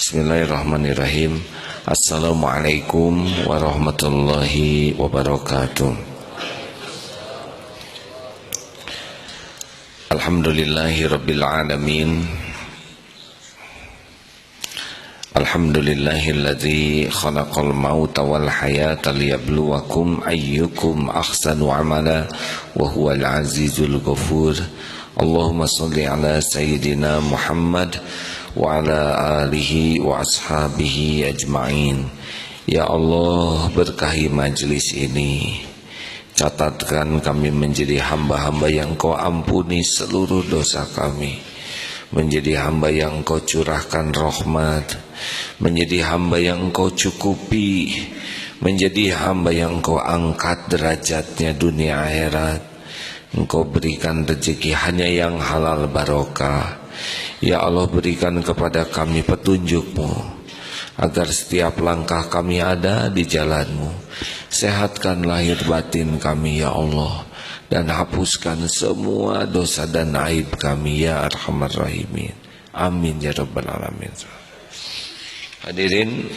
Bismillahirrahmanirrahim. Assalamualaikum warahmatullahi wabarakatuh. Alhamdulillahi rabbil alamin. Alhamdulillahilladzi khalaqal mauta wal hayata liyabluwakum ayyukum ahsanu amala wa huwal azizul ghafur. Allahumma shalli ala sayyidina Muhammad wa ala alihi wa ashabihi ajma'in. Ya Allah, berkahi majlis ini. Catatkan kami menjadi hamba-hamba yang Kau ampuni seluruh dosa kami, menjadi hamba yang Kau curahkan rahmat, menjadi hamba yang Kau cukupi, menjadi hamba yang Kau angkat derajatnya dunia akhirat. Engkau berikan rezeki hanya yang halal barokah. Ya Allah, berikan kepada kami petunjuk-Mu, agar setiap langkah kami ada di jalan-Mu. Sehatkan lahir batin kami ya Allah, dan hapuskan semua dosa dan aib kami ya Arhamar Rahimin. Amin ya Rabbal Alamin. Hadirin,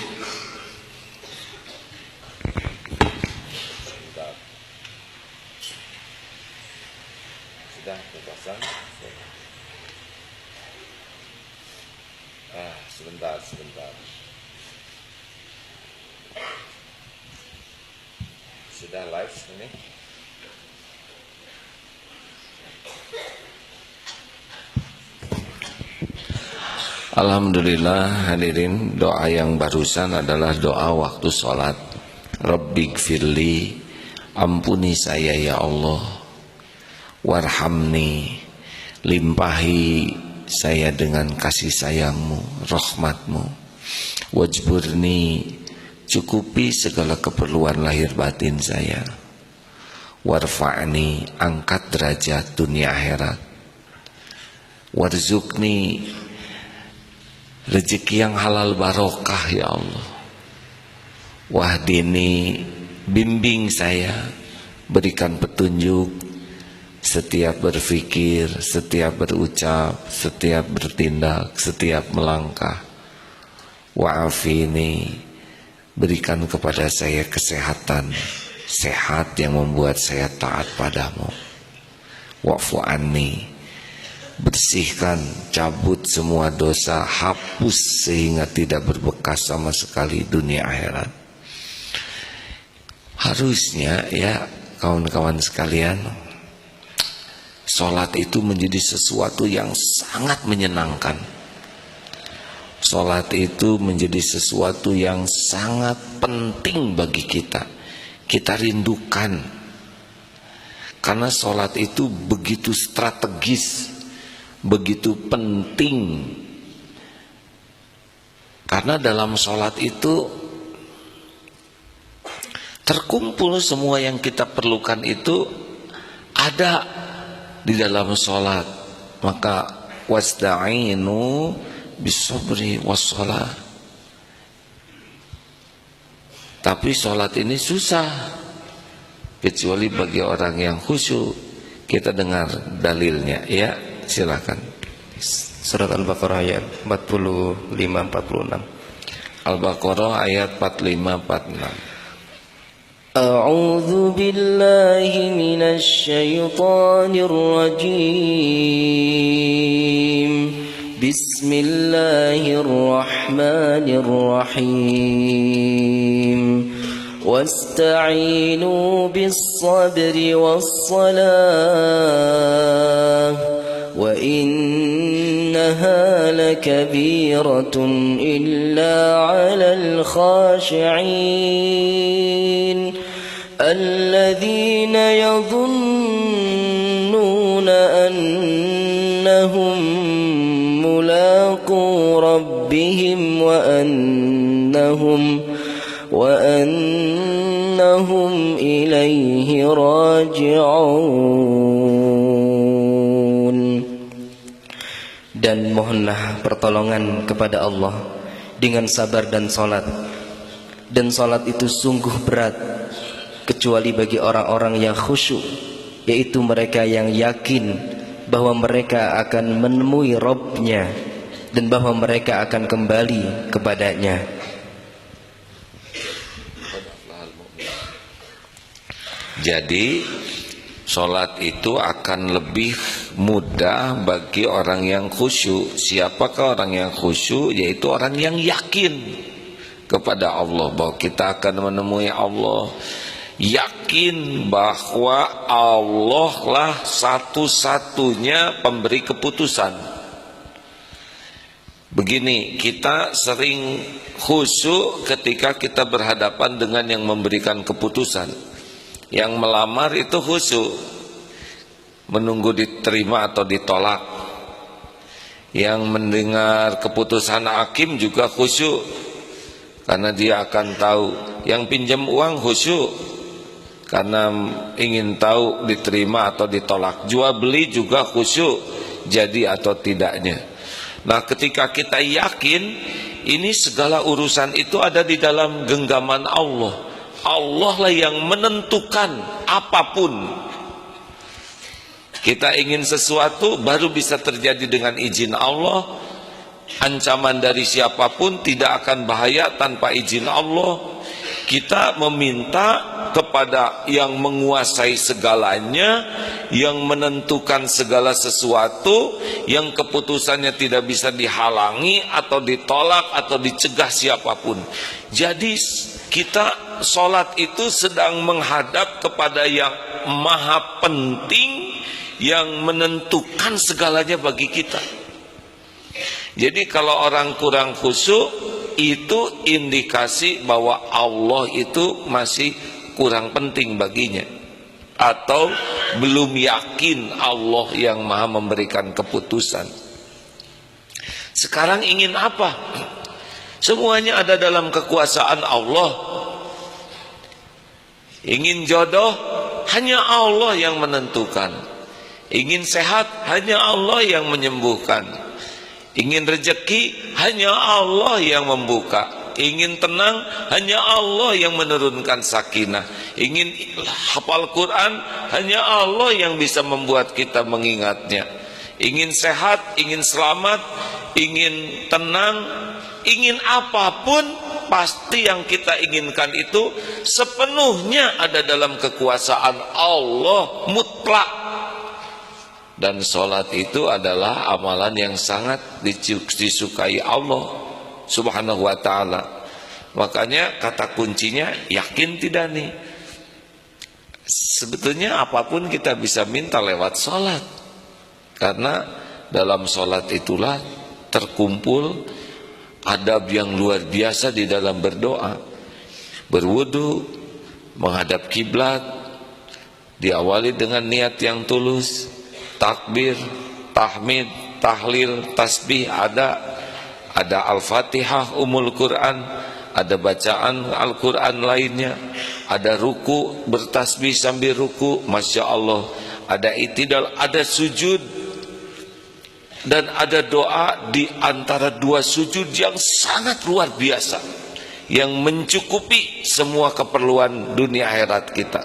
sudah terpasang? Sebentar. Sudah live ini? Alhamdulillah hadirin, doa yang barusan adalah doa waktu sholat. Rabbighfirli, ampuni saya ya Allah. Warhamni, limpahi saya dengan kasih sayang-Mu, rahmat-Mu. Wajburni, cukupi segala keperluan lahir batin saya. Warfa'ni, angkat derajat dunia akhirat. Warzukni, rezeki yang halal barokah ya Allah. Wahdini, bimbing saya, berikan petunjuk setiap berfikir, setiap berucap, setiap bertindak, setiap melangkah. Wa'afini, berikan kepada saya kesehatan, sehat yang membuat saya taat padamu. Wa'fu anni, bersihkan, cabut semua dosa, hapus sehingga tidak berbekas sama sekali dunia akhirat. Harusnya ya kawan-kawan sekalian, sholat itu menjadi sesuatu yang sangat menyenangkan. Sholat itu menjadi sesuatu yang sangat penting bagi kita. Kita rindukan. Karena sholat itu begitu strategis, begitu penting. Karena dalam sholat itu terkumpul semua yang kita perlukan, itu ada di dalam sholat. Maka wasta'inu bisabri wassalah. Tapi sholat ini susah kecuali bagi orang yang khusyuk. Kita dengar dalilnya ya, silakan. Surat Al-Baqarah ayat 45-46. Al-Baqarah ayat 45-46. أعوذ بالله من الشيطان الرجيم بسم الله الرحمن الرحيم واستعينوا بالصبر والصلاة وإنها لكبيرة إلا على الخاشعين الذين يظنون أنهم ملاقو ربهم وأنهم إليه راجعون. Dan mohonlah pertolongan kepada Allah dengan sabar dan salat. Dan salat itu sungguh berat kecuali bagi orang-orang yang khusyuk, yaitu mereka yang yakin bahwa mereka akan menemui Rabb-nya dan bahwa mereka akan kembali kepadanya. Jadi sholat itu akan lebih mudah bagi orang yang khusyuk. Siapakah orang yang khusyuk? Yaitu orang yang yakin kepada Allah bahwa kita akan menemui Allah, yakin bahwa Allah lah satu-satunya pemberi keputusan. Begini, kita sering khusyuk ketika kita berhadapan dengan yang memberikan keputusan. Yang melamar itu khusyuk, menunggu diterima atau ditolak. Yang mendengar keputusan hakim juga khusyuk, karena dia akan tahu. Yang pinjam uang khusyuk, karena ingin tahu diterima atau ditolak. Jual beli juga khusyuk, jadi atau tidaknya. Nah, ketika kita yakin ini segala urusan itu ada di dalam genggaman Allah, Allah lah yang menentukan apapun. Kita ingin sesuatu baru bisa terjadi dengan izin Allah. Ancaman dari siapapun tidak akan bahaya tanpa izin Allah. Kita meminta kepada yang menguasai segalanya, yang menentukan segala sesuatu, yang keputusannya tidak bisa dihalangi atau ditolak atau dicegah siapapun. Jadi kita sholat itu sedang menghadap kepada yang maha penting, yang menentukan segalanya bagi kita. Jadi kalau orang kurang khusyuk, itu indikasi bahwa Allah itu masih kurang penting baginya, atau belum yakin Allah yang maha memberikan keputusan. Sekarang ingin apa? Semuanya ada dalam kekuasaan Allah. Ingin jodoh, hanya Allah yang menentukan. Ingin sehat, hanya Allah yang menyembuhkan. Ingin rezeki, hanya Allah yang membuka. Ingin tenang, hanya Allah yang menurunkan sakinah. Ingin hafal Quran, hanya Allah yang bisa membuat kita mengingatnya. Ingin sehat, ingin selamat, ingin tenang, ingin apapun, pasti yang kita inginkan itu sepenuhnya ada dalam kekuasaan Allah mutlak. Dan sholat itu adalah amalan yang sangat disukai Allah subhanahu wa ta'ala. Makanya kata kuncinya, yakin tidak nih? Sebetulnya apapun kita bisa minta lewat sholat, karena dalam sholat itulah terkumpul adab yang luar biasa di dalam berdoa. Berwudu, menghadap kiblat, diawali dengan niat yang tulus, takbir, tahmid, tahlil, tasbih, ada Al-Fatihah, Ummul Quran, ada bacaan Al-Quran lainnya, ada ruku, bertasbih sambil ruku, Masya Allah, ada itidal, ada sujud, dan ada doa di antara dua sujud yang sangat luar biasa, yang mencukupi semua keperluan dunia akhirat kita.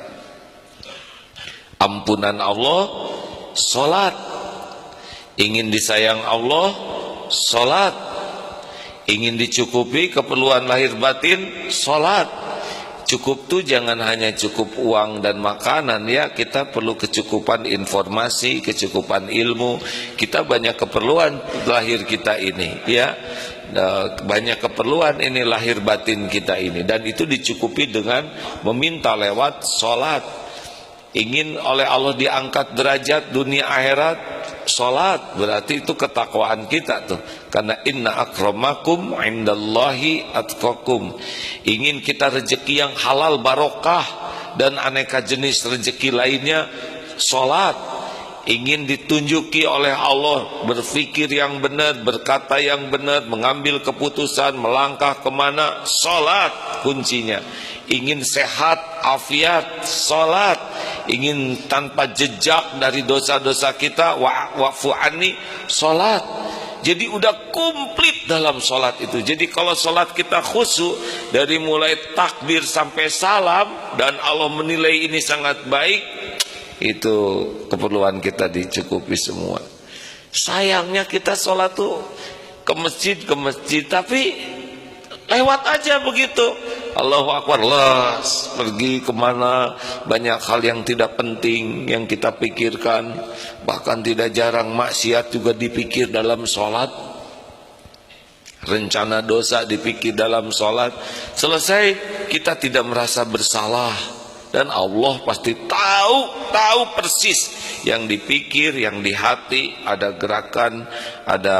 Ampunan Allah, sholat. Ingin disayang Allah, sholat. Ingin dicukupi keperluan lahir batin, sholat. Cukup tuh jangan hanya cukup uang dan makanan ya, kita perlu kecukupan informasi, kecukupan ilmu. Kita banyak keperluan lahir kita ini ya, banyak keperluan ini lahir batin kita ini, dan itu dicukupi dengan meminta lewat sholat. Ingin oleh Allah diangkat derajat dunia akhirat, sholat. Berarti itu ketakwaan kita tuh, karena inna akramakum indallahi atqakum. Ingin kita rezeki yang halal barokah dan aneka jenis rezeki lainnya, sholat. Ingin ditunjuki oleh Allah berpikir yang benar, berkata yang benar, mengambil keputusan, melangkah kemana, sholat kuncinya. Ingin sehat, afiat, sholat. Ingin tanpa jejak dari dosa-dosa kita, wa'fu anni, sholat. Jadi udah komplit dalam sholat itu. Jadi kalau sholat kita khusyuk dari mulai takbir sampai salam, dan Allah menilai ini sangat baik, itu keperluan kita dicukupi semua. Sayangnya kita sholat tuh ke masjid, tapi lewat aja begitu. Allahu Akbar, las, pergi kemana, banyak hal yang tidak penting yang kita pikirkan. Bahkan tidak jarang maksiat juga dipikir dalam sholat, rencana dosa dipikir dalam sholat. Selesai kita tidak merasa bersalah, dan Allah pasti tahu persis yang dipikir, yang di hati. Ada gerakan, ada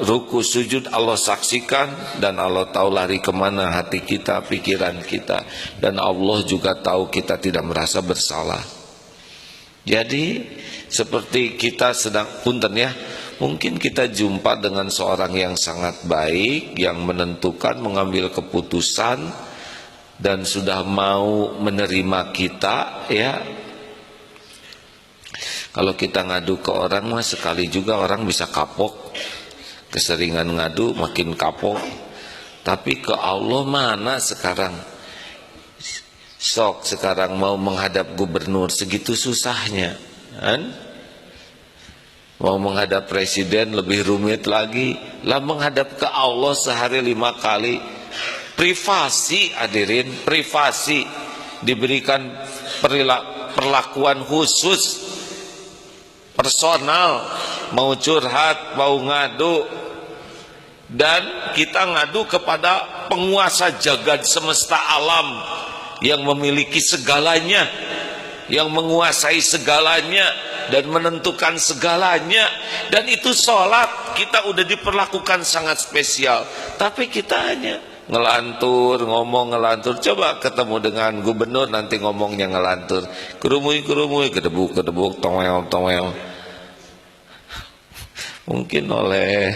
ruku sujud, Allah saksikan, dan Allah tahu lari kemana hati kita, pikiran kita, dan Allah juga tahu kita tidak merasa bersalah. Jadi seperti kita sedang, punten ya, mungkin kita jumpa dengan seorang yang sangat baik, yang menentukan, mengambil keputusan, dan sudah mau menerima kita, ya. Kalau kita ngadu ke orang mah sekali juga orang bisa kapok. Keseringan ngadu makin kapok. Tapi ke Allah mana sekarang? Sok sekarang mau menghadap gubernur segitu susahnya, kan? Mau menghadap presiden lebih rumit lagi. Lah menghadap ke Allah sehari 5 kali. Privasi, hadirin, privasi, diberikan perlakuan khusus, personal, mau curhat, mau ngadu, dan kita ngadu kepada penguasa jagat semesta alam yang memiliki segalanya, yang menguasai segalanya dan menentukan segalanya. Dan itu sholat kita udah diperlakukan sangat spesial, tapi kita hanya ngelantur, ngomong ngelantur. Coba ketemu dengan gubernur nanti ngomongnya ngelantur, kerumui, kedebuk, tongel. Mungkin oleh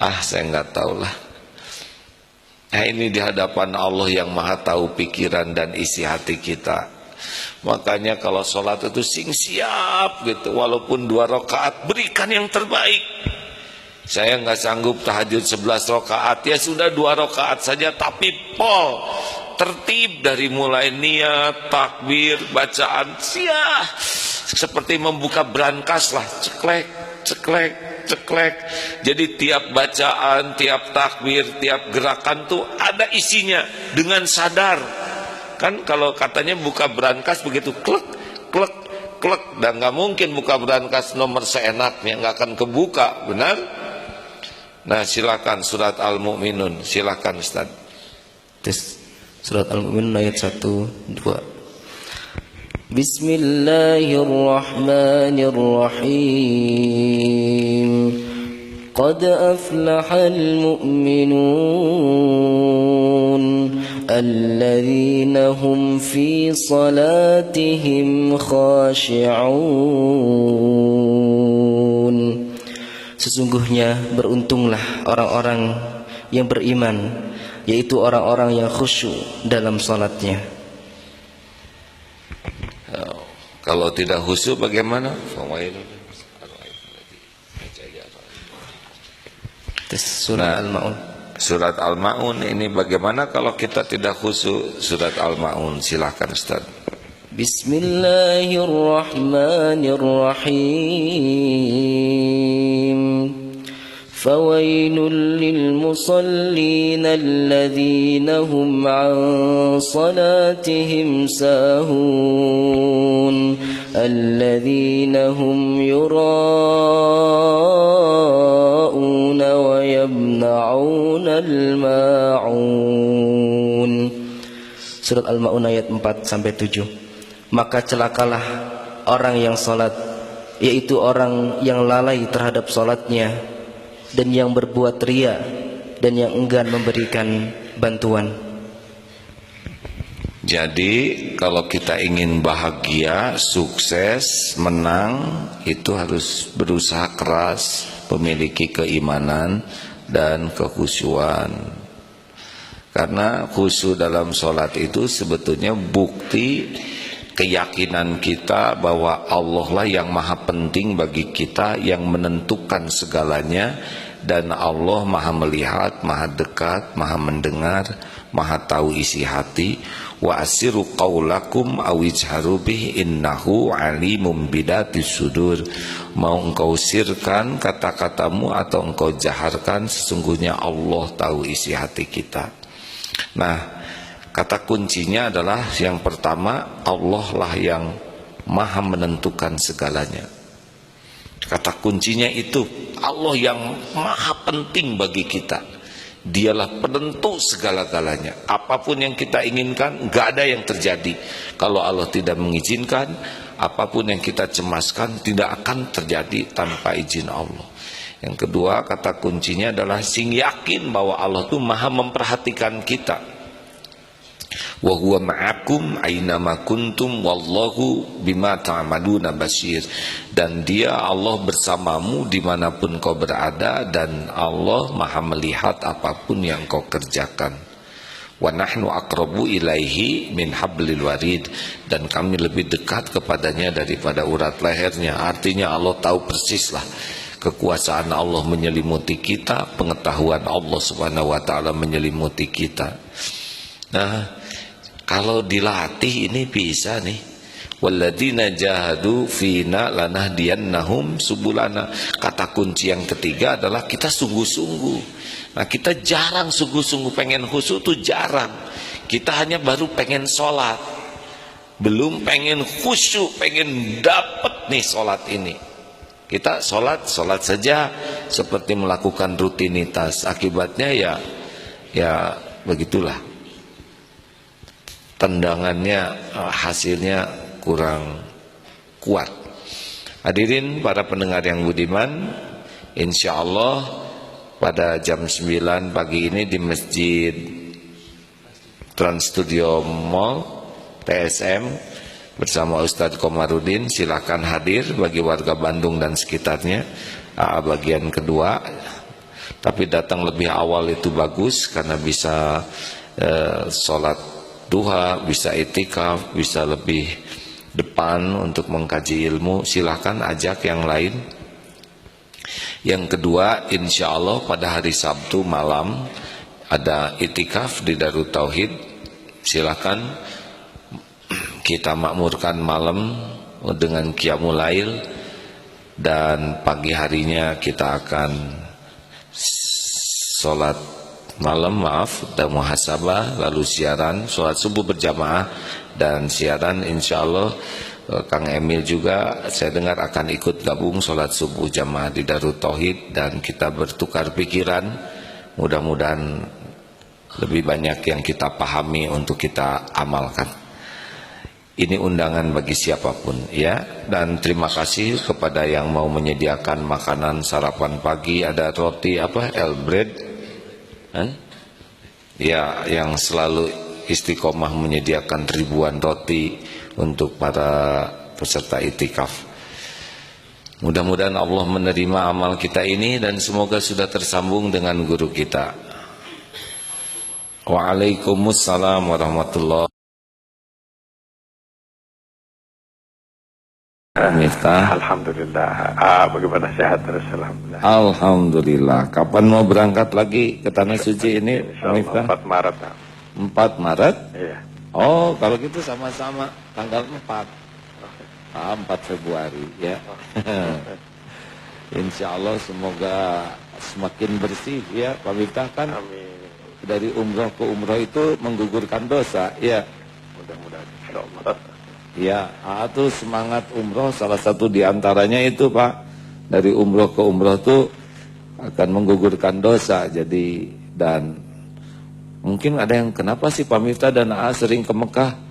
saya nggak tahu lah. Nah, ini di hadapan Allah yang maha tahu pikiran dan isi hati kita. Makanya kalau sholat itu siap gitu, walaupun 2 rakaat berikan yang terbaik. Saya nggak sanggup tahajud 11 rakaat, ya sudah 2 rakaat saja, tapi tertib dari mulai niat, takbir, bacaan, seperti membuka brankas lah, ceklek. Jadi tiap bacaan, tiap takbir, tiap gerakan tuh ada isinya dengan sadar. Kan kalau katanya buka brankas begitu klek, dan nggak mungkin buka brankas nomor seenaknya, nggak akan kebuka, benar? Nah, silakan surat Al-Mu'minun, silakan Ustaz. Surat Al-Mu'minun ayat 1-2. Bismillahirrahmanirrahim. Qad aflahal mu'minun alladzina hum fi salatihim khashi'un. Sesungguhnya beruntunglah orang-orang yang beriman, yaitu orang-orang yang khusyuk dalam salatnya. Kalau tidak khusyuk bagaimana? Surat Al-Ma'un. Surat Al-Ma'un ini bagaimana kalau kita tidak khusyuk? Surat Al-Ma'un, silahkan Ustaz. Bismillahirrahmanirrahim. Fawailul lil musallin alladzina hum an salatihim sahun alladzina hum yura'una wa yamna'una al-ma'un. Surat Al-Ma'un ayat 4-7. Maka celakalah orang yang salat, yaitu orang yang lalai terhadap salatnya, dan yang berbuat ria, dan yang enggan memberikan bantuan. Jadi kalau kita ingin bahagia, sukses, menang, itu harus berusaha keras, memiliki keimanan dan kekhusyuan. Karena khusyuk dalam sholat itu sebetulnya bukti keyakinan kita bahwa Allah lah yang maha penting bagi kita, yang menentukan segalanya, dan Allah maha melihat, maha dekat, maha mendengar, maha tahu isi hati. wa asiru qaulakum aw ijharu bih innahu alimum bidatis sudur. Mau engkau sirkan kata-katamu atau engkau jaharkan, sesungguhnya Allah tahu isi hati kita. Nah, kata kuncinya adalah yang pertama, Allah lah yang maha menentukan segalanya. Kata kuncinya itu Allah yang maha penting bagi kita. Dialah penentu segala-galanya. Apapun yang kita inginkan, gak ada yang terjadi kalau Allah tidak mengizinkan. Apapun yang kita cemaskan tidak akan terjadi tanpa izin Allah. Yang kedua, kata kuncinya adalah sing yakin bahwa Allah itu maha memperhatikan kita. Wa huwa ma'akum ainama kuntum wallahu bima ta'maluna basir. Dan dia Allah bersamamu dimanapun kau berada, dan Allah maha melihat apapun yang kau kerjakan. Wa nahnu aqrabu ilaihi min hablil warid. Dan kami lebih dekat kepadanya daripada urat lehernya. Artinya Allah tahu persis lah kekuasaan Allah menyelimuti kita, pengetahuan Allah subhanahu wa ta'ala menyelimuti kita. Nah, kalau dilatih ini bisa nih. Walladzina jahadu fina lanahdiyannahum subulana. Kata kunci yang ketiga adalah kita sungguh-sungguh. Nah, kita jarang sungguh-sungguh pengen khusyuk tuh jarang. Kita hanya baru pengen sholat, belum pengen khusyuk, pengen dapet nih sholat ini. Kita sholat saja seperti melakukan rutinitas. Akibatnya ya begitulah. Tendangannya, hasilnya kurang kuat. Hadirin para pendengar yang budiman, insya Allah pada jam 9 pagi ini di Masjid Trans Studio Mall TSM bersama Ustadz Komarudin. Silakan hadir bagi warga Bandung dan sekitarnya. Bagian kedua, tapi datang lebih awal itu bagus karena bisa sholat duha, bisa itikaf, bisa lebih depan untuk mengkaji ilmu. Silahkan ajak yang lain. Yang kedua, insya Allah pada hari Sabtu malam ada itikaf di Darut Tauhid. Silahkan kita makmurkan malam dengan qiyamul lail, dan pagi harinya kita akan sholat malam, dan muhasabah, lalu siaran, sholat subuh berjamaah, dan siaran insya Allah Kang Emil juga saya dengar akan ikut gabung sholat subuh jamaah di Darut Tauhid, dan kita bertukar pikiran. Mudah-mudahan lebih banyak yang kita pahami untuk kita amalkan. Ini undangan bagi siapapun ya. Dan terima kasih kepada yang mau menyediakan makanan sarapan pagi. Ada roti bread ya, yang selalu istiqomah menyediakan ribuan roti untuk para peserta itikaf. Mudah-mudahan Allah menerima amal kita ini, dan semoga sudah tersambung dengan guru kita. Waalaikumsalam warahmatullahi wabarakatuh. Alhamdulillah. Bagaimana sehat terus? Alhamdulillah. Alhamdulillah. Kapan mau berangkat lagi ke Tanah Suci ini? 4 Maret. 4 Maret? Iya. Oh, kalau gitu sama-sama tanggal 4. 4 Februari ya. Insya Allah semoga semakin bersih ya Pak Miftah. Kan Amin. dari umroh ke umroh itu menggugurkan dosa ya. Mudah-mudahan insya Allah. Ya, itu semangat umroh salah satu diantaranya itu Pak. Dari umroh ke umroh itu akan menggugurkan dosa. Jadi, dan mungkin ada yang kenapa sih Pak Miftah dan A sering ke Mekah?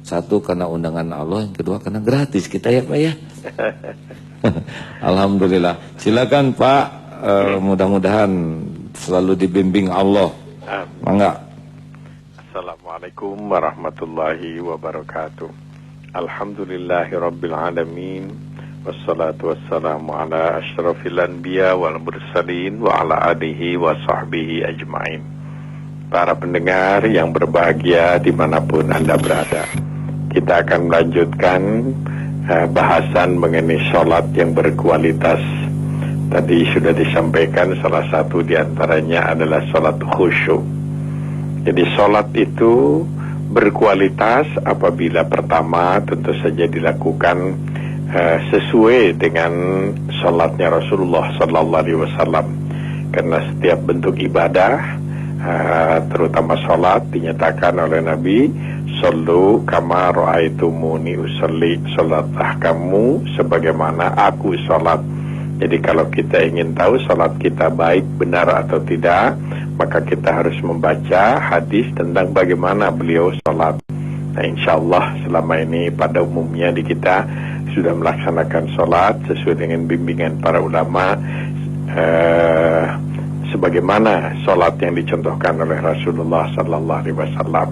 Satu karena undangan Allah, yang kedua karena gratis kita ya Pak ya. Alhamdulillah. Silakan Pak, mudah-mudahan selalu dibimbing Allah. Mangga. Assalamualaikum warahmatullahi wabarakatuh. Alhamdulillahi rabbil alamin. Wassalatu wassalamu ala asyrafil anbiya wal mursalin wa ala alihi wa sahbihi ajma'in. Para pendengar yang berbahagia dimanapun Anda berada, kita akan melanjutkan bahasan mengenai sholat yang berkualitas. Tadi sudah disampaikan salah satu diantaranya adalah sholat khusyuk. Jadi sholat itu berkualitas apabila pertama tentu saja dilakukan sesuai dengan salatnya Rasulullah Sallallahu Alaihi Wasallam, karena setiap bentuk ibadah terutama salat dinyatakan oleh Nabi, sallu kama ra'aitumuni usolli, salatlah kamu sebagaimana aku salat. Jadi kalau kita ingin tahu salat kita baik, benar atau tidak, maka kita harus membaca hadis tentang bagaimana beliau salat. Nah, insya Allah selama ini pada umumnya di kita sudah melaksanakan salat sesuai dengan bimbingan para ulama, sebagaimana salat yang dicontohkan oleh Rasulullah Sallallahu Alaihi Wasallam.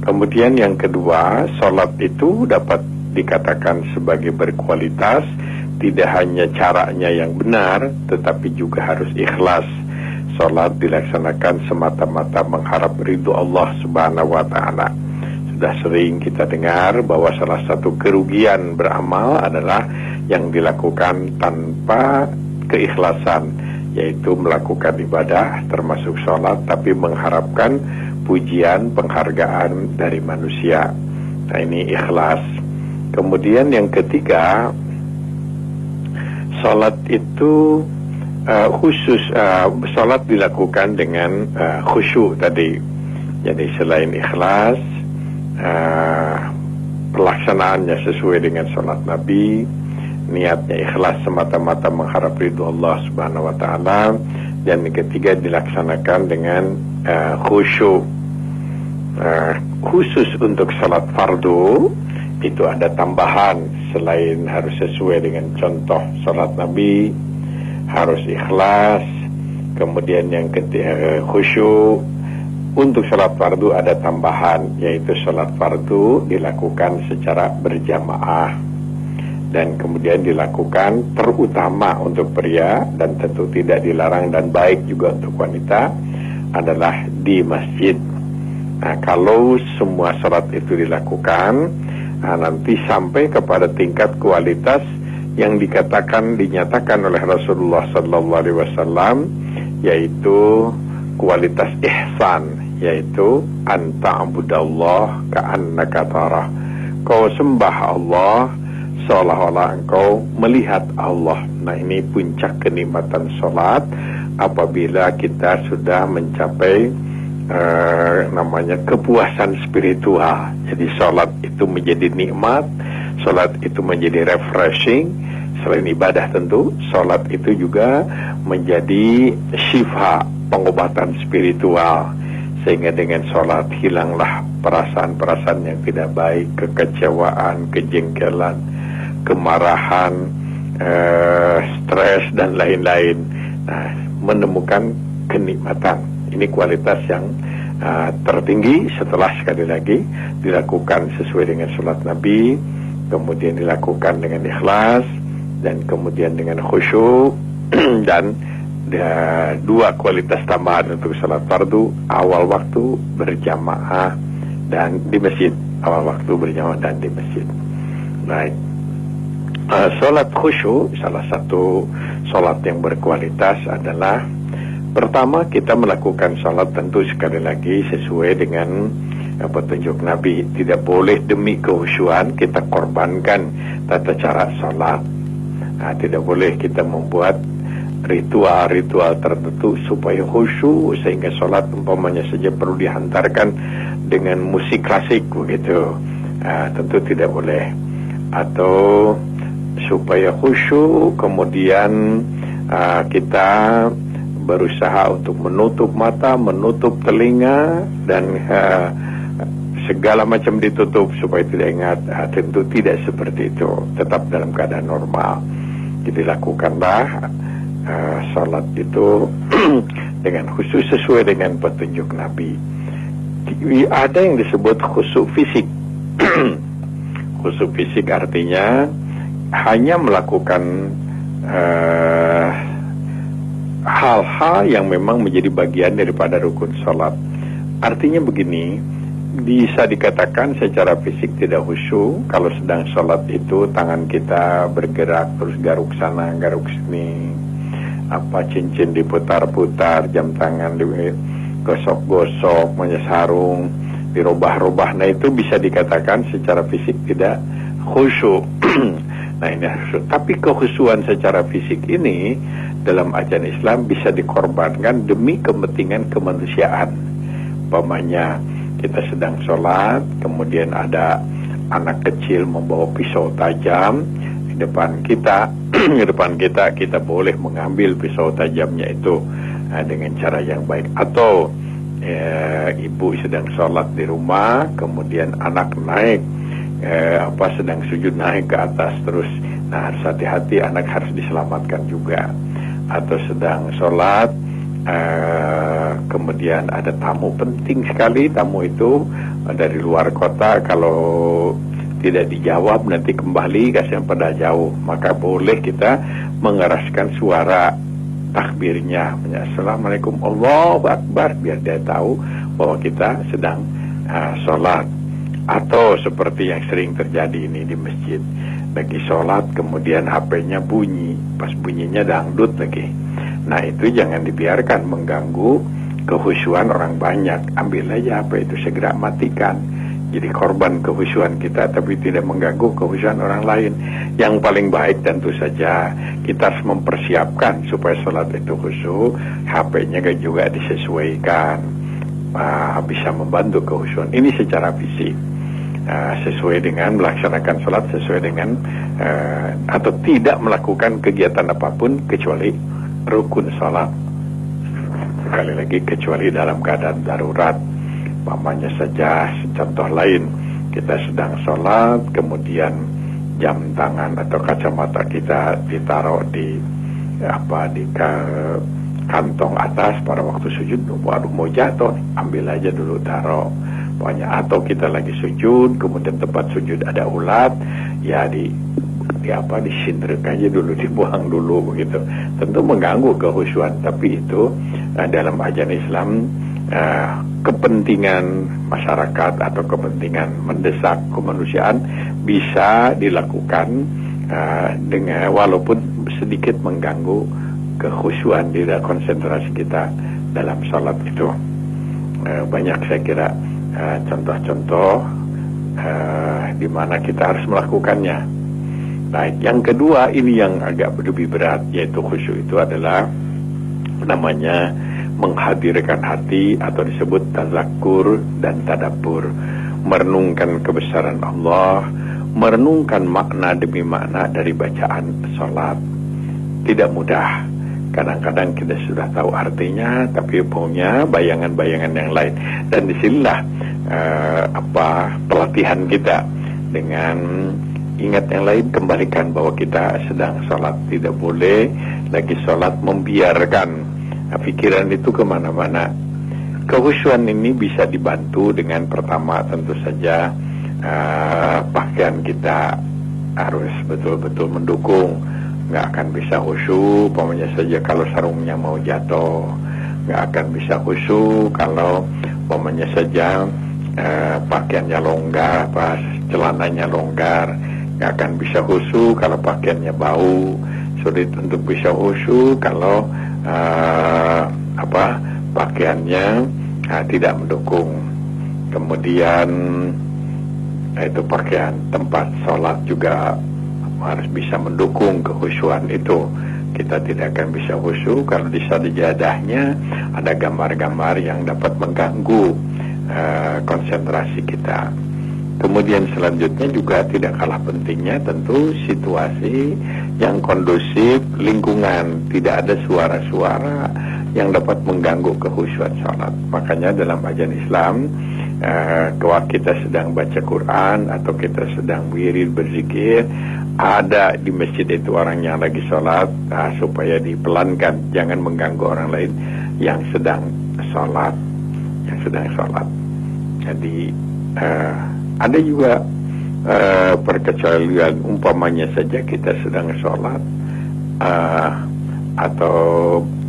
Kemudian yang kedua, salat itu dapat dikatakan sebagai berkualitas, tidak hanya caranya yang benar, tetapi juga harus ikhlas. Salat dilaksanakan semata-mata mengharap ridho Allah Subhanahu wa Ta'ala. Sudah sering kita dengar bahwa salah satu kerugian beramal adalah yang dilakukan tanpa keikhlasan, yaitu melakukan ibadah termasuk salat tapi mengharapkan pujian, penghargaan dari manusia. Nah, ini ikhlas. Kemudian yang ketiga, salat itu khusus, salat dilakukan dengan khusyuk tadi. Jadi selain ikhlas, pelaksanaannya sesuai dengan salat Nabi, niatnya ikhlas semata-mata mengharap ridho Allah Subhanahu wa Ta'ala, dan yang ketiga dilaksanakan dengan khusyuk. Khusus untuk salat fardu itu ada tambahan, selain harus sesuai dengan contoh salat Nabi, harus ikhlas, kemudian yang ketiga khusyuk. Untuk salat fardu ada tambahan, yaitu salat fardu dilakukan secara berjamaah, dan kemudian dilakukan terutama untuk pria, dan tentu tidak dilarang dan baik juga untuk wanita, adalah di masjid. Nah, kalau semua salat itu dilakukan, nanti sampai kepada tingkat kualitas yang dinyatakan oleh Rasulullah Sallallahu Alaihi Wasallam, yaitu kualitas ihsan, yaitu anta'budallah ka'annaka tarah. Kau sembah Allah seolah-olah engkau melihat Allah. Nah, ini puncak kenikmatan salat apabila kita sudah mencapai namanya kepuasan spiritual. Jadi salat itu menjadi nikmat, salat itu menjadi refreshing. Selain ibadah tentu, salat itu juga menjadi syifa, pengobatan spiritual. Sehingga dengan salat hilanglah perasaan-perasaan yang tidak baik, kekecewaan, kejengkelan, kemarahan, stres dan lain-lain. Nah, menemukan kenikmatan. Ini kualitas yang tertinggi setelah sekali lagi dilakukan sesuai dengan salat Nabi, kemudian dilakukan dengan ikhlas, dan kemudian dengan khusyuk, dan dua kualitas tambahan untuk salat fardu, awal waktu berjamaah dan di masjid. Awal waktu berjamaah dan di masjid. Baik. Salat khusyuk, salah satu salat yang berkualitas adalah pertama, kita melakukan salat tentu sekali lagi sesuai dengan petunjuk Nabi. Tidak boleh demi kekhusyuan kita korbankan tata cara salat. Tidak boleh kita membuat ritual-ritual tertentu supaya khusyuk, sehingga salat umpamanya saja perlu dihantarkan dengan musik klasik begitu. Tentu tidak boleh. Atau supaya khusyuk kemudian kita berusaha untuk menutup mata, menutup telinga, dan segala macam ditutup supaya tidak ingat. Tentu tidak seperti itu, tetap dalam keadaan normal. Jadi lakukanlah salat itu dengan khusus sesuai dengan petunjuk Nabi. Ada yang disebut khusyuk fisik. Khusyuk fisik artinya hanya melakukan hal-hal yang memang menjadi bagian daripada rukun salat. Artinya begini, bisa dikatakan secara fisik tidak khusyuk kalau sedang salat itu tangan kita bergerak terus garuk sana garuk sini, cincin diputar-putar, jam tangan digosok-gosok, sarung dirubah-rubah. Nah itu bisa dikatakan secara fisik tidak khusyuk. Nah ini khusyuk. Tapi kekhusyuan secara fisik ini dalam ajaran Islam bisa dikorbankan demi kepentingan kemanusiaan. Umpamanya kita sedang sholat, kemudian ada anak kecil membawa pisau tajam di depan kita. Di depan kita boleh mengambil pisau tajamnya itu dengan cara yang baik. Atau ibu sedang sholat di rumah, kemudian anak naik sedang sujud naik ke atas terus. Nah harus hati-hati, anak harus diselamatkan juga. Atau sedang sholat, kemudian ada tamu penting sekali, tamu itu dari luar kota, kalau tidak dijawab nanti kembali kasihan pada jauh, maka boleh kita mengeraskan suara takbirnya, Assalamualaikum Allahu Akbar, biar dia tahu bahwa kita sedang sholat. Atau seperti yang sering terjadi ini di masjid, lagi sholat kemudian HP-nya bunyi, pas bunyinya dangdut lagi. Nah itu jangan dibiarkan mengganggu kehusyuan orang banyak. Ambil aja HP itu, segera matikan. Jadi korban kehusyuan kita tapi tidak mengganggu kehusyuan orang lain. Yang paling baik tentu saja kita harus mempersiapkan supaya sholat itu khusyuk, HP-nya juga disesuaikan, bisa membantu kehusyuan ini secara fisik. Sesuai dengan melaksanakan sholat sesuai dengan atau tidak melakukan kegiatan apapun kecuali rukun sholat. Sekali lagi kecuali dalam keadaan darurat. Umpamanya saja contoh lain, kita sedang sholat kemudian jam tangan atau kacamata kita ditaruh di kantong atas pada waktu sujud, waduh mau jatuh, ambil aja dulu taruh. Pokoknya, atau kita lagi sujud kemudian tempat sujud ada ulat, ya disindrek aja dulu, dibuang dulu begitu. Tentu mengganggu kehusyuan, tapi itu dalam ajaran Islam kepentingan masyarakat atau kepentingan mendesak kemanusiaan bisa dilakukan dengan walaupun sedikit mengganggu kehusyuan di konsentrasi kita dalam sholat itu. Banyak saya kira contoh-contoh di mana kita harus melakukannya. Baik, yang kedua ini yang agak lebih berat, yaitu khusyuk itu adalah namanya menghadirkan hati atau disebut tazakkur dan tadabbur, merenungkan kebesaran Allah, merenungkan makna demi makna dari bacaan sholat. Tidak mudah. Kadang-kadang kita sudah tahu artinya, tapi punya bayangan-bayangan yang lain. Dan disinilah pelatihan kita dengan ingat yang lain, kembalikan bahwa kita sedang sholat. Tidak boleh lagi sholat membiarkan pikiran itu kemana-mana. Kehusyuan ini bisa dibantu dengan pertama tentu saja pakaian kita harus betul-betul mendukung. Nggak akan bisa khusyuk umpamanya saja kalau sarungnya mau jatuh, nggak akan bisa khusyuk kalau umpamanya saja pakaiannya longgar, pas celananya longgar, nggak akan bisa khusyuk kalau pakaiannya bau, sulit untuk bisa khusyuk kalau pakaiannya tidak mendukung. Kemudian itu pakaian tempat sholat juga harus bisa mendukung kekhusyuan itu. Kita tidak akan bisa khusyuk kalau di sajadahnya ada gambar-gambar yang dapat mengganggu konsentrasi kita. Kemudian selanjutnya juga tidak kalah pentingnya tentu situasi yang kondusif, lingkungan, tidak ada suara-suara yang dapat mengganggu kekhusyuan sholat. Makanya dalam ajaran Islam, kalau kita sedang baca Quran atau kita sedang wirid berzikir, ada di masjid itu orang yang lagi sholat, supaya dipelankan, jangan mengganggu orang lain yang sedang sholat. Jadi ada juga perkecualian, umpamanya saja kita sedang sholat atau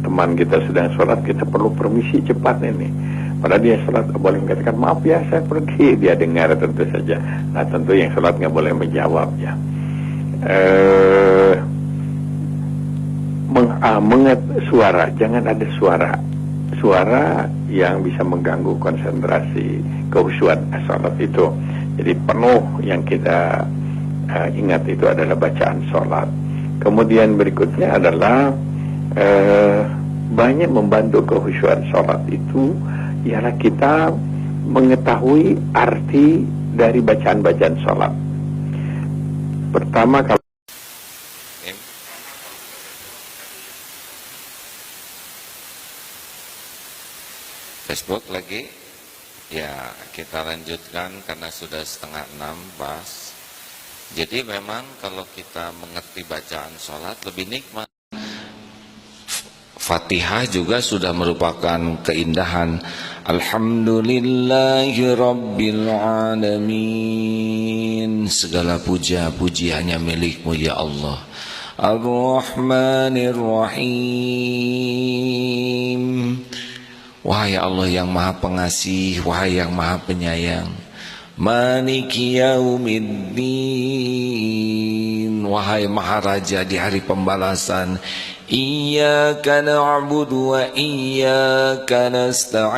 teman kita sedang sholat, kita perlu permisi cepat ini. Padahal dia sholat boleh mengatakan maaf ya saya pergi, dia dengar tentu saja. Nah tentu yang sholat nggak boleh menjawab ya. Mengat suara, jangan ada suara yang bisa mengganggu konsentrasi kekhusyuan salat itu. Jadi penuh yang kita ingat itu adalah bacaan salat. Kemudian berikutnya adalah banyak membantu kekhusyuan salat itu ialah kita mengetahui arti dari bacaan-bacaan salat. Pertama, kalau Facebook lagi, ya kita lanjutkan karena sudah 5:30 pas. Jadi memang kalau kita mengerti bacaan sholat lebih nikmat. Fatihah juga sudah merupakan keindahan. Alhamdulillahirabbil alamin. Segala puji hanya milik-Mu ya Allah. Ar-Rahmanir-Rahim. Wahai Allah yang maha pengasih, wahai yang maha penyayang. Maliki yaumiddin. Wahai Maharaja di hari pembalasan. Iyyaka na'budu wa iyyaka nasta'in.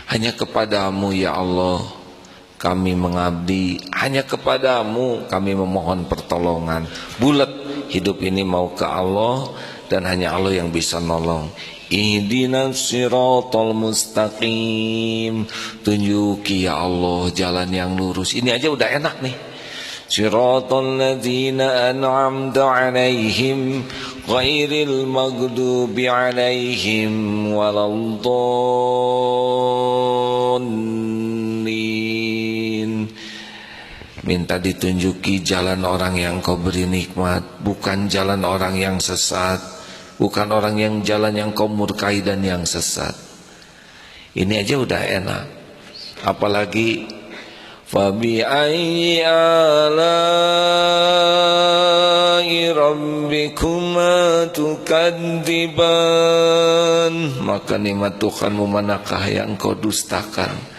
Hanya kepadamu ya Allah kami mengabdi, hanya kepadamu kami memohon pertolongan. Bulat hidup ini mau ke Allah, dan hanya Allah yang bisa nolong. Ihdinas siratal mustaqim. Tunjuki ya Allah jalan yang lurus. Ini aja udah enak nih. Siratal ladzina an'amta 'alaihim ghairil maghdubi 'alaihim waladdallin. Minta ditunjuki jalan orang yang Kau beri nikmat, bukan jalan orang yang sesat, bukan orang yang jalan yang Kau murkai dan yang sesat. Ini aja udah enak. Apalagi fabi ayyi ala'i rabbikuma tukadziban. Maka nikmat Tuhanmu manakah yang Kau dustakan?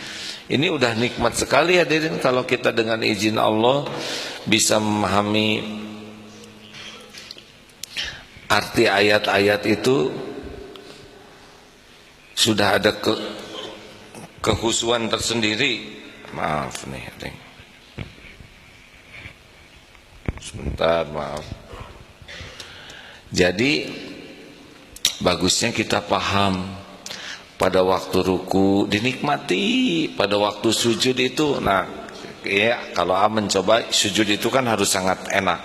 Ini udah nikmat sekali hadirin kalau kita dengan izin Allah bisa memahami arti ayat-ayat itu. Sudah ada kehusuan tersendiri. Maaf nih, Deng. Sebentar, maaf. Jadi bagusnya kita paham. Pada waktu ruku dinikmati, pada waktu sujud itu, nah ya kalau mencoba sujud itu kan harus sangat enak.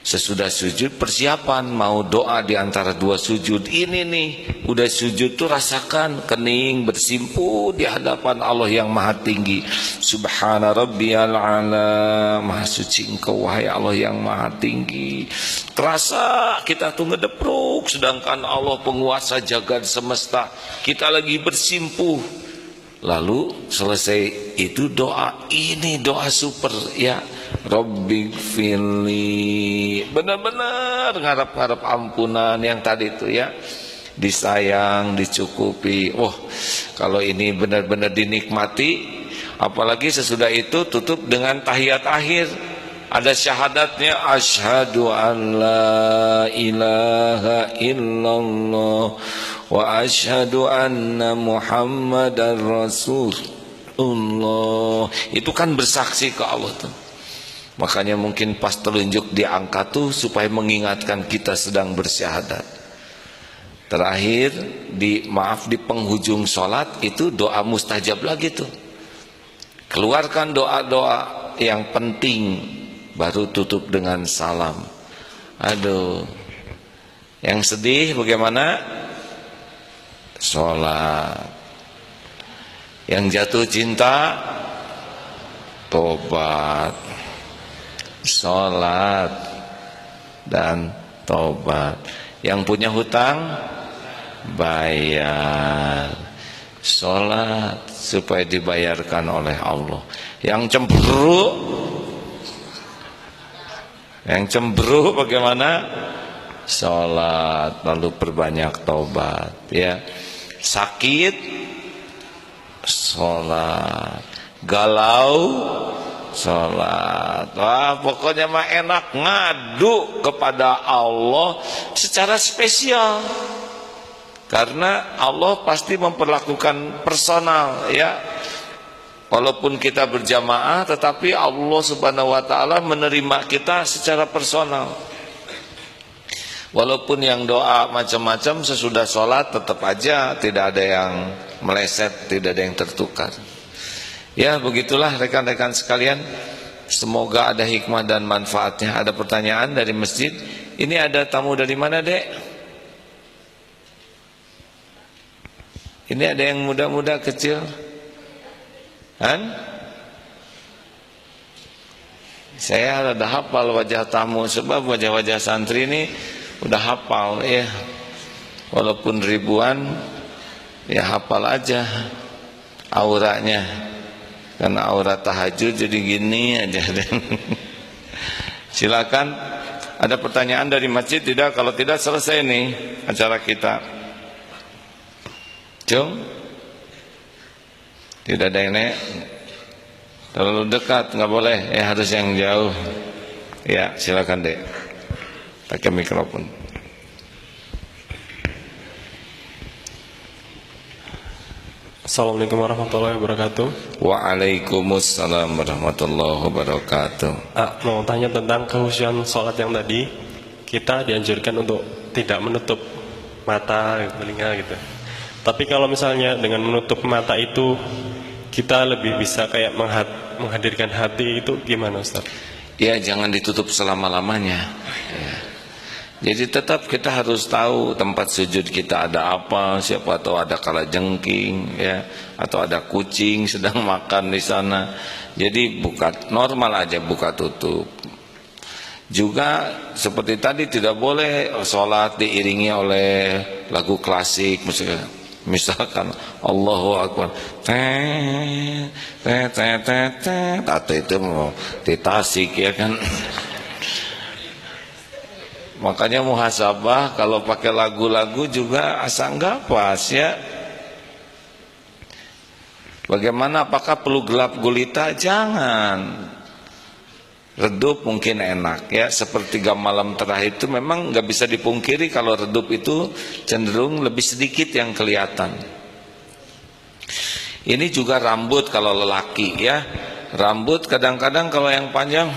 Sesudah sujud persiapan mau doa di antara dua sujud ini nih, udah sujud tuh rasakan kening bersimpu di hadapan Allah yang maha tinggi. Subhana rabbiyal a'la. Maha suci Engkau wahai Allah yang maha tinggi. Terasa kita tuh ngedepruk, sedangkan Allah penguasa jagat semesta, kita lagi bersimpuh. Lalu selesai itu doa, ini doa super ya. Rabbighfirli. Benar-benar ngarap-ngarap ampunan yang tadi itu ya. Disayang, dicukupi. Oh, kalau ini benar-benar dinikmati, apalagi sesudah itu tutup dengan tahiyat akhir. Ada syahadatnya, asyhadu an la ilaha illallah wa asyhadu anna muhammadar rasulullah. Itu kan bersaksi ke Allah tuh. Makanya mungkin pas telunjuk diangkat tuh supaya mengingatkan kita sedang bersyahadat. Terakhir di penghujung sholat itu doa mustajab lagi tuh. Keluarkan doa-doa yang penting, baru tutup dengan salam. Aduh, yang sedih bagaimana? Sholat. Yang jatuh cinta, tobat. Sholat dan tobat. Yang punya hutang, bayar. Sholat supaya dibayarkan oleh Allah. Yang cemburu bagaimana? Sholat lalu perbanyak tobat ya. Sakit, sholat. Galau, Sholat. Wah, pokoknya mah enak ngadu kepada Allah secara spesial. Karena Allah pasti memperlakukan personal, ya. Walaupun kita berjamaah, tetapi Allah Subhanahu wa taala menerima kita secara personal. Walaupun yang doa macam-macam sesudah sholat, tetap aja tidak ada yang meleset, tidak ada yang tertukar. Ya, begitulah rekan-rekan sekalian. Semoga ada hikmah dan manfaatnya. Ada pertanyaan dari masjid. Ini ada tamu dari mana, Dek? Ini ada yang muda-muda kecil? Han? Saya ada hafal wajah tamu, sebab wajah-wajah santri ini udah hafal ya. Walaupun ribuan, ya hafal aja auranya. Karena aura tahajud jadi gini aja. Silakan, ada pertanyaan dari masjid? Tidak, kalau tidak selesai nih acara kita. Cung? Tidak ada yang naik. Terlalu dekat nggak boleh, harus yang jauh. Ya, silakan Dek. Pakai mikrofon. Assalamualaikum warahmatullahi wabarakatuh. Waalaikumsalam warahmatullahi wabarakatuh. Mau tanya tentang kehusuan sholat yang tadi. Kita dianjurkan untuk tidak menutup mata, telinga gitu. Tapi kalau misalnya dengan menutup mata itu kita lebih bisa kayak menghadirkan hati, itu gimana Ustaz? Ya, jangan ditutup selama-lamanya ya. Jadi tetap kita harus tahu tempat sujud kita ada apa, siapa tahu ada kalajengking ya, atau ada kucing sedang makan di sana. Jadi buka normal aja, buka tutup. Juga seperti tadi tidak boleh sholat diiringi oleh lagu klasik misalkan Allahu Akbar atau itu mau ditasik ya kan. Makanya muhasabah kalau pakai lagu-lagu juga asa enggak pas ya. Bagaimana, apakah perlu gelap gulita? Jangan. Redup mungkin enak ya, sepertiga malam terakhir itu memang nggak bisa dipungkiri kalau redup itu cenderung lebih sedikit yang kelihatan. Ini juga rambut kalau lelaki ya. Rambut kadang-kadang kalau yang panjang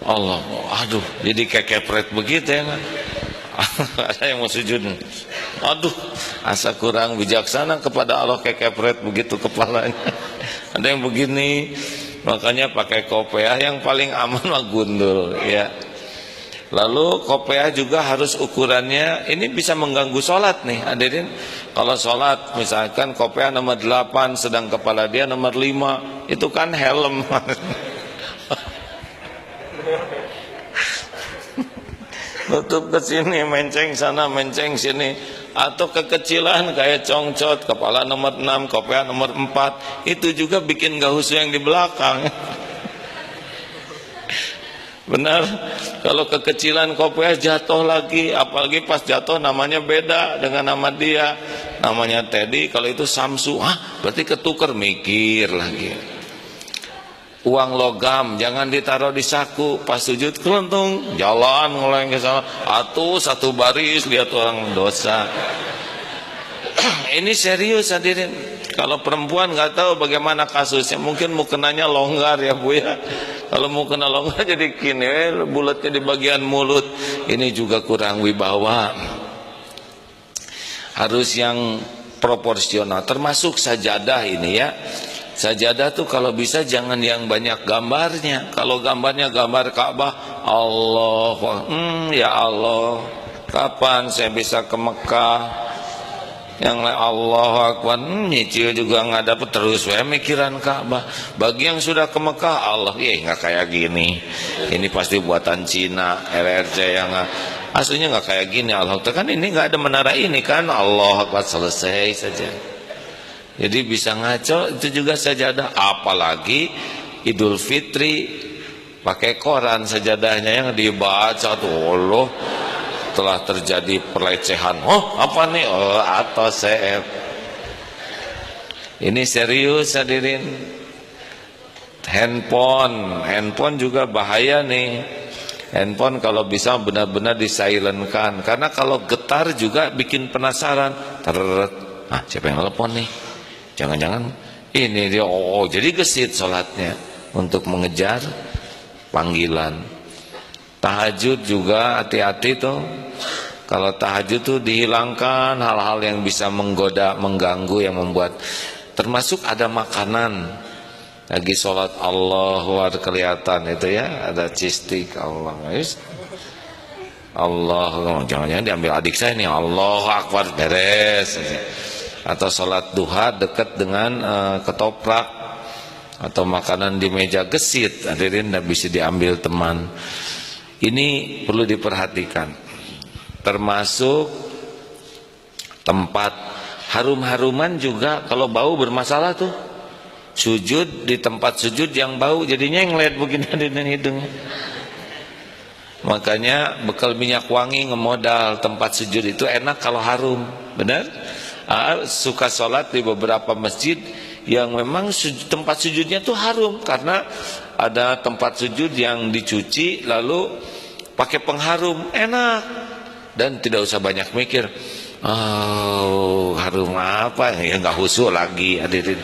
Allah, aduh, jadi kayak kepret begitu ya kan. Ada yang mau sujud, aduh, asa kurang bijaksana kepada Allah kayak kepret begitu kepalanya. Ada yang begini, makanya pakai kopiah, yang paling aman mah gundul ya. Lalu kopiah juga harus ukurannya, ini bisa mengganggu sholat nih hadirin. Kalau sholat misalkan kopiah nomor 8 sedang kepala dia nomor 5, itu kan helm. Tutup ke sini, menceng sana, menceng sini. Atau kekecilan kayak congcot, kepala nomor 6, kopiah nomor 4, itu juga bikin gak khusyuk yang di belakang. Benar, kalau kekecilan kopiah jatuh lagi, apalagi pas jatuh namanya beda dengan nama dia. Namanya Teddy, kalau itu Samsu, berarti ketuker, mikir lagi. Uang logam jangan ditaruh di saku, pas sujud kelentung jalan ngoleng ke sana, atuh satu baris lihat orang dosa. Ini serius hadirin. Kalau perempuan nggak tahu bagaimana kasusnya, mungkin mau kenanya longgar ya Bu ya. Kalau mau kena longgar jadi gini, bulatnya di bagian mulut, ini juga kurang wibawa. Harus yang proporsional, termasuk sajadah ini ya. Sajadah tuh kalau bisa jangan yang banyak gambarnya. Kalau gambarnya gambar Ka'bah, Allah, ya Allah, kapan saya bisa ke Mekah? Yang Allah Akbar, nyicil juga nggak dapet, terus mikiran Ka'bah. Bagi yang sudah ke Mekah, Allah, nggak kayak gini. Ini pasti buatan Cina, RRC yang aslinya nggak kayak gini. Allah, kan ini nggak ada menara ini kan? Allah Akbar, selesai saja. Jadi bisa ngaco, itu juga sajadah. Apalagi Idul Fitri pakai koran sajadahnya yang dibaca tuh, Allah, telah terjadi pelecehan. Oh apa nih? Oh atau CF. Ini serius hadirin. Handphone juga bahaya nih. Handphone kalau bisa benar-benar di-silent-kan, karena kalau getar juga bikin penasaran. Siapa yang telepon nih? Jangan-jangan ini dia. Jadi gesit sholatnya untuk mengejar panggilan. Tahajud juga hati-hati tuh. Kalau tahajud tuh dihilangkan hal-hal yang bisa menggoda, mengganggu, yang membuat, termasuk ada makanan. Lagi sholat Allahu Akbar kelihatan itu ya, ada cistik Allah. Jangan-jangan diambil adik saya nih, Allahu Akbar, beres. Atau sholat duha dekat dengan ketoprak atau makanan di meja, gesit, hadirin, tidak bisa diambil teman. Ini perlu diperhatikan. Termasuk tempat harum-haruman juga, kalau bau bermasalah tuh. Sujud di tempat sujud yang bau, jadinya ngeliat begini dengan hidungnya. Makanya bekal minyak wangi ngemodal tempat sujud itu enak kalau harum, benar? Suka sholat di beberapa masjid yang memang tempat sujudnya tuh harum, karena ada tempat sujud yang dicuci lalu pakai pengharum, enak, dan tidak usah banyak mikir. Harum apa ya, nggak khusyuk lagi, hadirin,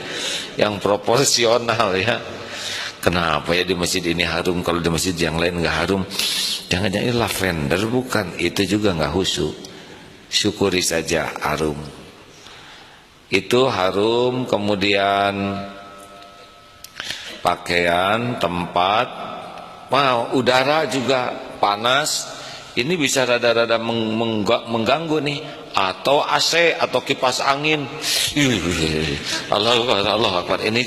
yang proporsional ya. Kenapa ya di masjid ini harum, kalau di masjid yang lain nggak harum? Jangan-jangan lavender, bukan, itu juga nggak khusyuk. Syukuri saja harum. Itu harum. Kemudian pakaian, tempat, udara juga panas. Ini bisa rada-rada mengganggu nih. Atau AC atau kipas angin. Allah Akbar. Ini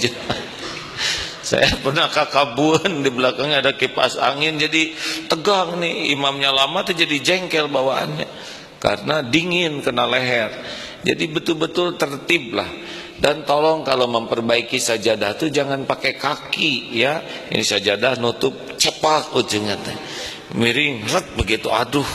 saya pernah kakabun, di belakangnya ada kipas angin, jadi tegang nih. Imamnya lama tuh jadi jengkel bawaannya, karena dingin kena leher. Jadi betul-betul tertib lah. Dan tolong kalau memperbaiki sajadah tuh jangan pakai kaki ya. Ini sajadah nutup cepak ujungnya teh, miring begitu, aduh,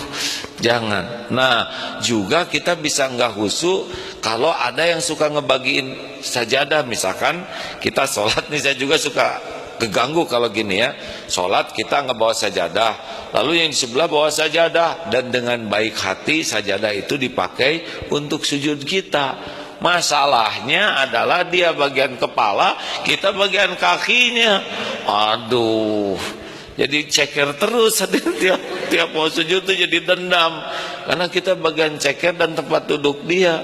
jangan. Nah, juga kita bisa nggak khusyuk kalau ada yang suka ngebagiin sajadah. Misalkan kita sholat nih, saya juga suka keganggu kalau gini ya. Sholat kita ngebawa sajadah, lalu yang di sebelah bawa sajadah, dan dengan baik hati sajadah itu dipakai untuk sujud kita. Masalahnya adalah dia bagian kepala, kita bagian kakinya. Aduh, jadi ceker terus. Tiap mau sujud tuh jadi dendam, karena kita bagian ceker dan tempat duduk dia.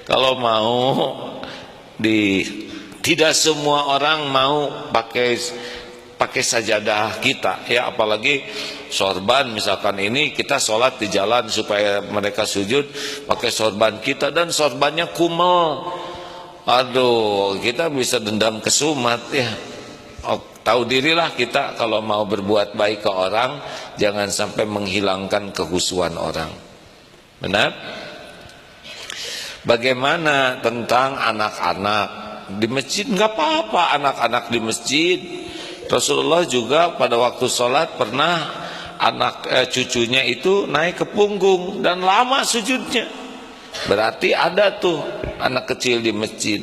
Kalau mau tidak semua orang mau pakai sajadah kita ya, apalagi sorban. Misalkan ini kita sholat di jalan, supaya mereka sujud pakai sorban kita, dan sorbannya kumel. Aduh, kita bisa dendam kesumat ya. Tahu dirilah kita kalau mau berbuat baik ke orang, jangan sampai menghilangkan kekhusyuan orang. Benar? Bagaimana tentang anak-anak di masjid? Nggak apa-apa anak-anak di masjid. Rasulullah juga pada waktu sholat pernah cucunya itu naik ke punggung dan lama sujudnya. Berarti ada tuh anak kecil di masjid,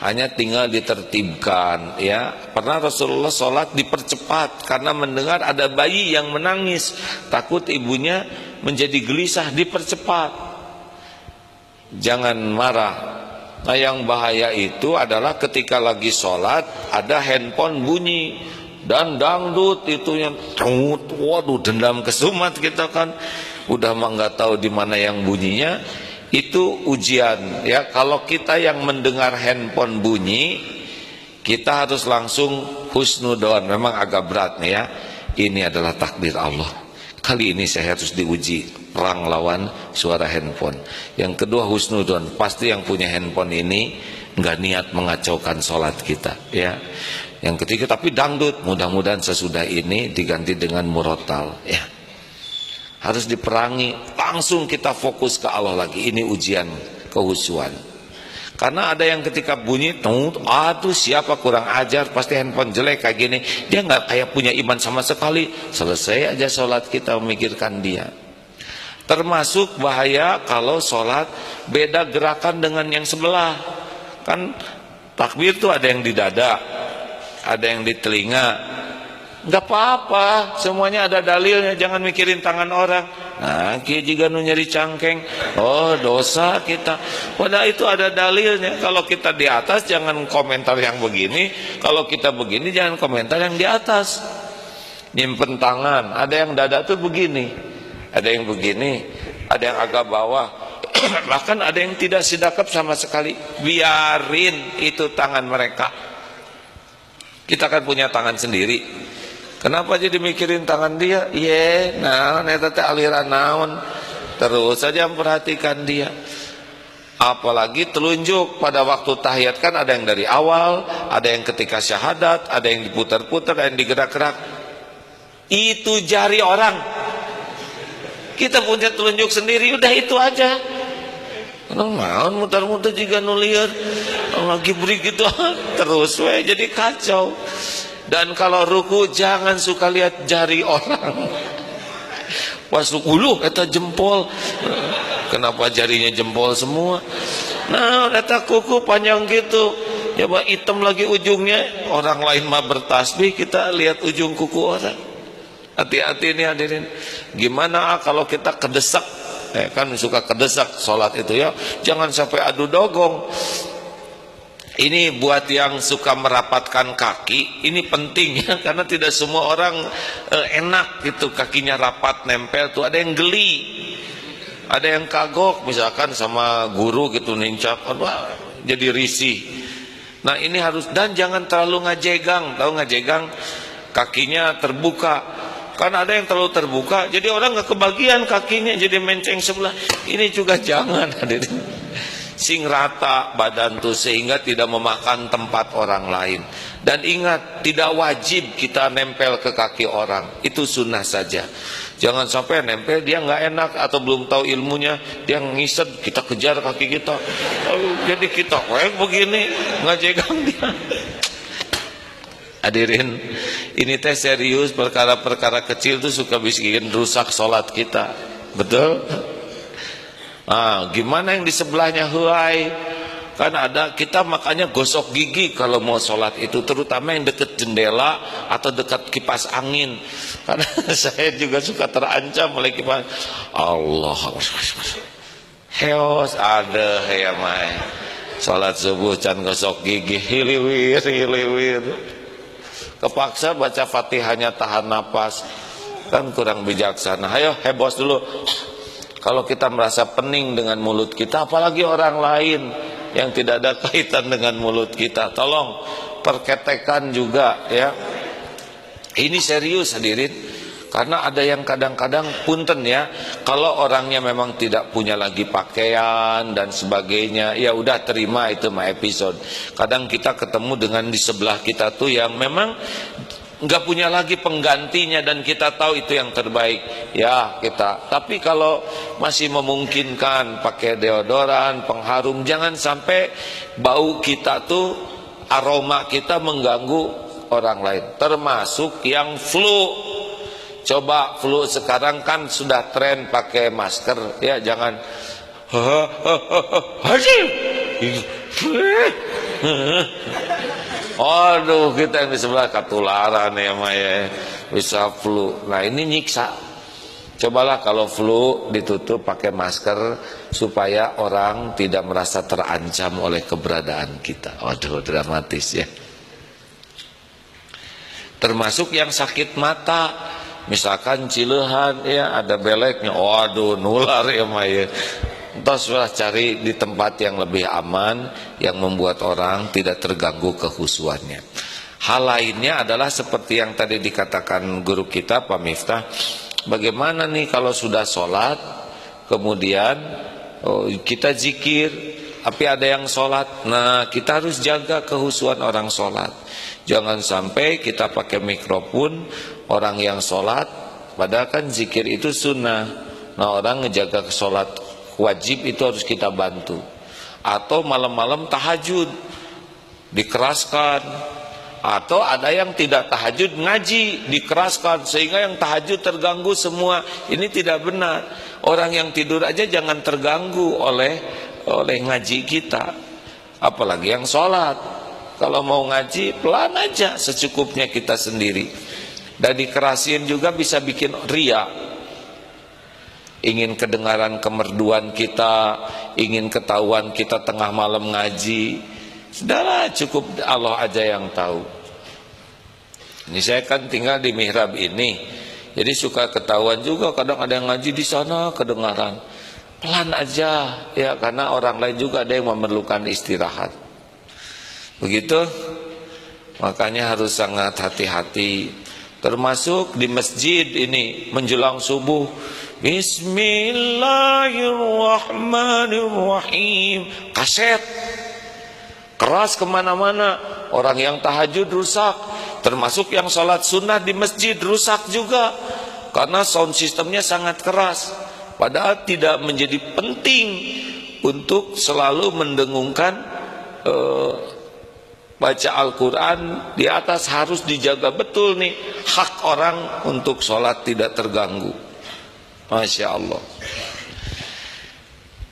hanya tinggal ditertibkan ya. Pernah Rasulullah sholat dipercepat karena mendengar ada bayi yang menangis, takut ibunya menjadi gelisah, dipercepat. Jangan marah. Nah, yang bahaya itu adalah ketika lagi sholat ada handphone bunyi dan dangdut itu yang waduh, dendam kesumat kita kan. Udah mah nggak tahu di mana yang bunyinya. Itu ujian ya. Kalau kita yang mendengar handphone bunyi, kita harus langsung husnudon. Memang agak berat nih ya. Ini adalah takdir Allah. Kali ini saya harus diuji, perang lawan suara handphone. Yang kedua husnudon, pasti yang punya handphone ini nggak niat mengacaukan sholat kita ya. Yang ketiga, tapi dangdut, mudah-mudahan sesudah ini diganti dengan murotal ya. Harus diperangi, langsung kita fokus ke Allah lagi. Ini ujian kehusuan. Karena ada yang ketika bunyi, aduh siapa kurang ajar, pasti handphone jelek kayak gini. Dia nggak kayak punya iman sama sekali. Selesai aja sholat kita memikirkan dia. Termasuk bahaya kalau sholat beda gerakan dengan yang sebelah. Kan Takbir tuh ada yang di dada, ada yang di telinga. Nggak apa-apa, semuanya ada dalilnya. Jangan mikirin tangan orang. Nah, kia juga nu nyari cangkeng, oh dosa kita. Padahal itu ada dalilnya. Kalau kita di atas jangan komentar yang begini, kalau kita begini jangan komentar yang di atas. Nyimpen tangan, ada yang dada tuh begini, ada yang begini, ada yang agak bawah, bahkan ada yang tidak sedekap sama sekali. Biarin itu tangan mereka. Kita kan punya tangan sendiri. Kenapa jadi mikirin tangan dia? Iya, nah, eta teh aliran naon. Terus saja memperhatikan dia. Apalagi telunjuk pada waktu tahiyat kan ada yang dari awal, ada yang ketika syahadat, ada yang diputar-putar, ada yang digerak-gerak. Itu jari orang. Kita punya telunjuk sendiri, udah itu aja. Naon muter-muter juga nulieur. Lagi beri gitu terus we jadi kacau. Dan kalau ruku jangan suka lihat jari orang. Pas ruku eta jempol. Kenapa jarinya jempol semua? Nah, eta kuku panjang gitu. Coba hitam lagi ujungnya. Orang lain mah bertasbih, kita lihat ujung kuku orang. Hati-hati nih hadirin. Gimana kalau kita kedesak? Kan suka kedesak sholat itu ya. Jangan sampai adu dogong. Ini buat yang suka merapatkan kaki, ini penting ya, karena tidak semua orang enak gitu kakinya rapat nempel tuh. Ada yang geli, ada yang kagok, misalkan sama guru gitu nincak, wah, jadi risih. Nah ini harus, dan jangan terlalu ngajegang, tahu ngajegang kakinya terbuka. Kan ada yang terlalu terbuka, jadi orang nggak kebagian kakinya, jadi menceng sebelah. Ini juga jangan hadirin. Sing rata badan tuh sehingga tidak memakan tempat orang lain. Dan ingat, tidak wajib kita nempel ke kaki orang, itu sunnah saja. Jangan sampai nempel dia nggak enak atau belum tahu ilmunya, dia ngised, kita kejar kaki kita. Jadi kita begini ngajegang dia. Hadirin, ini teh serius, perkara-perkara kecil tuh suka bikin rusak sholat kita. Betul? Nah, gimana yang di sebelahnya huai? Kan ada, kita makanya gosok gigi kalau mau sholat itu, terutama yang dekat jendela atau dekat kipas angin. Karena saya juga suka terancam oleh kipas. Allah, heos ada ya mai. Sholat subuh can gosok gigi, hiliwir. Kepaksa baca Fatihahnya tahan napas, kan kurang bijaksana. Ayo hebos dulu. Kalau kita merasa pening dengan mulut kita, apalagi orang lain yang tidak ada kaitan dengan mulut kita, tolong perketekan juga ya. Ini serius hadirin, karena ada yang kadang-kadang punten ya, kalau orangnya memang tidak punya lagi pakaian dan sebagainya, ya udah terima itu mah episode. Kadang kita ketemu dengan di sebelah kita tuh yang memang nggak punya lagi penggantinya dan kita tahu itu yang terbaik ya kita. Tapi kalau masih memungkinkan pakai deodoran, pengharum, jangan sampai bau kita tuh, aroma kita mengganggu orang lain. Termasuk yang flu. Coba flu sekarang kan sudah tren pakai masker ya, jangan aduh, kita yang di sebelah ketularan ya Maya, bisa flu. Nah ini nyiksa. Cobalah kalau flu ditutup pakai masker supaya orang tidak merasa terancam oleh keberadaan kita. Waduh, dramatis ya. Termasuk yang sakit mata, misalkan cilehan ya, ada beleknya, waduh nular ya Maya. Terus cari di tempat yang lebih aman, yang membuat orang tidak terganggu kehusuannya. Hal lainnya adalah seperti yang tadi dikatakan guru kita Pak Miftah. Bagaimana nih kalau sudah sholat, kemudian kita zikir, tapi ada yang sholat. Nah kita harus jaga kehusuan orang sholat. Jangan sampai kita pakai mikrofon orang yang sholat, padahal kan zikir itu sunnah. Nah orang ngejaga sholat wajib itu harus kita bantu. Atau malam-malam tahajud dikeraskan, atau ada yang tidak tahajud ngaji dikeraskan sehingga yang tahajud terganggu semua. Ini tidak benar. Orang yang tidur aja jangan terganggu oleh ngaji kita, apalagi yang sholat. Kalau mau ngaji pelan aja, secukupnya kita sendiri. Dan dikerasin juga bisa bikin ria. Ingin kedengaran kemerduan kita, ingin ketahuan kita tengah malam ngaji. Sudahlah, cukup Allah aja yang tahu. Ini saya kan tinggal di mihrab ini, jadi suka ketahuan juga. Kadang ada yang ngaji di sana kedengaran. Pelan aja ya, karena orang lain juga ada yang memerlukan istirahat. Begitu, makanya harus sangat hati-hati. Termasuk di masjid ini menjelang subuh, Bismillahirrahmanirrahim, kaset keras kemana-mana. Orang yang tahajud rusak, termasuk yang sholat sunnah di masjid rusak juga, karena sound sistemnya sangat keras. Padahal tidak menjadi penting untuk selalu mendengungkan baca Al-Quran di atas. Harus dijaga betul nih hak orang untuk sholat tidak terganggu. Masya Allah.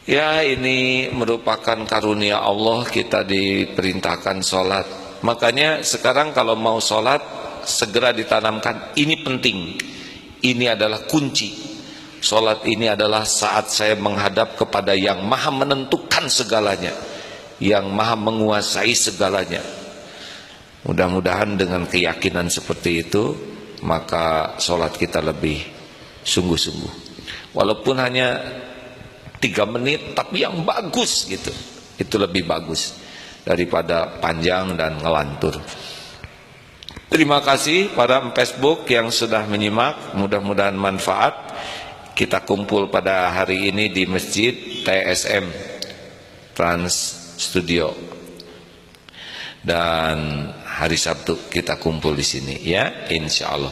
Ya, ini merupakan karunia Allah, kita diperintahkan sholat. Makanya sekarang kalau mau sholat segera ditanamkan, ini penting, ini adalah kunci. Sholat ini adalah saat saya menghadap kepada yang maha menentukan segalanya, yang maha menguasai segalanya. Mudah-mudahan dengan keyakinan seperti itu, maka sholat kita lebih sungguh-sungguh. Walaupun hanya 3 menit, tapi yang bagus gitu. Itu lebih bagus daripada panjang dan ngelantur. Terima kasih pada Facebook yang sudah menyimak, mudah-mudahan manfaat. Kita kumpul pada hari ini di Masjid TSM Trans Studio, dan hari Sabtu kita kumpul di sini ya, insya Allah.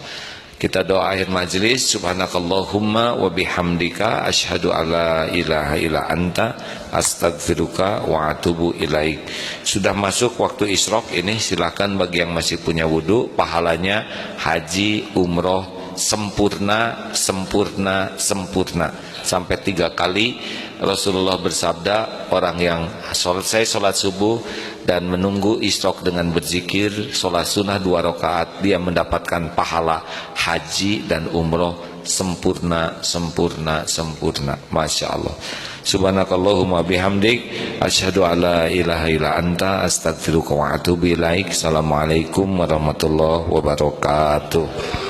Kita doa akhir majelis. Subhanakallahumma wa bihamdika asyhadu alla ilaha illa anta astaghfiruka wa atubu ilaik. Sudah masuk waktu isyraq ini, silakan bagi yang masih punya wudu, pahalanya haji umroh sempurna, sempurna, sempurna sampai 3 kali. Rasulullah bersabda, orang yang sholat subuh dan menunggu isyraq dengan berzikir, sholat sunnah 2 rakaat, dia mendapatkan pahala haji dan umroh sempurna, sempurna, sempurna. Masya Allah. Subhanakallahumma bihamdik asyhadu alla ilaha illa anta astaghfiruka wa atubu ilaik. Assalamualaikum warahmatullahi wabarakatuh.